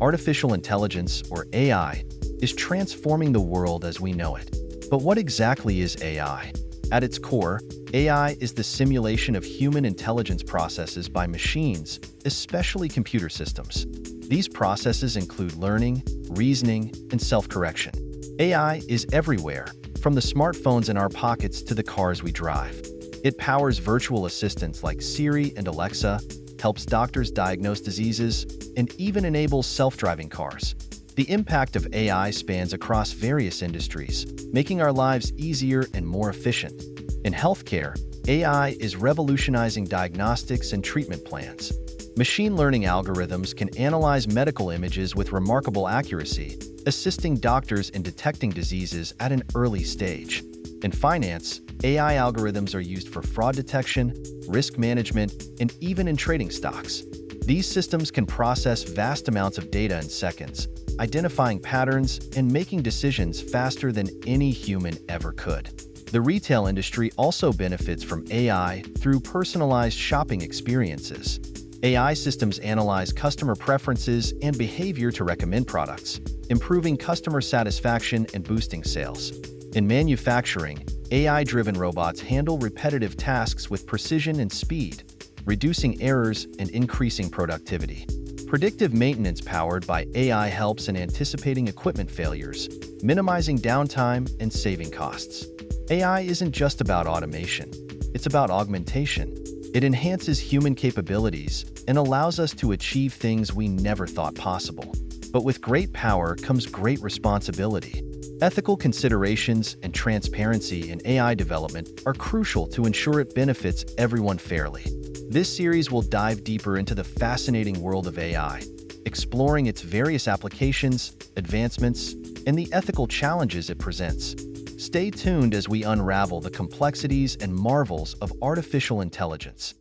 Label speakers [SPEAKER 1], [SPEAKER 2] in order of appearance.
[SPEAKER 1] Artificial intelligence, or AI, is transforming the world as we know it. But what exactly is AI? At its core, AI is the simulation of human intelligence processes by machines, especially computer systems. These processes include learning, reasoning, and self-correction. AI is everywhere, from the smartphones in our pockets to the cars we drive. It powers virtual assistants like Siri and Alexa, helps doctors diagnose diseases, and even enables self-driving cars. The impact of AI spans across various industries, making our lives easier and more efficient. In healthcare, AI is revolutionizing diagnostics and treatment plans. Machine learning algorithms can analyze medical images with remarkable accuracy, assisting doctors in detecting diseases at an early stage. In finance, AI algorithms are used for fraud detection, risk management, and even in trading stocks. These systems can process vast amounts of data in seconds, identifying patterns and making decisions faster than any human ever could. The retail industry also benefits from AI through personalized shopping experiences. AI systems analyze customer preferences and behavior to recommend products, improving customer satisfaction and boosting sales. In manufacturing, AI-driven robots handle repetitive tasks with precision and speed, reducing errors and increasing productivity. Predictive maintenance powered by AI helps in anticipating equipment failures, minimizing downtime, and saving costs. AI isn't just about automation, it's about augmentation. It enhances human capabilities and allows us to achieve things we never thought possible. But with great power comes great responsibility. Ethical considerations and transparency in AI development are crucial to ensure it benefits everyone fairly. This series will dive deeper into the fascinating world of AI, exploring its various applications, advancements, and the ethical challenges it presents. Stay tuned as we unravel the complexities and marvels of artificial intelligence.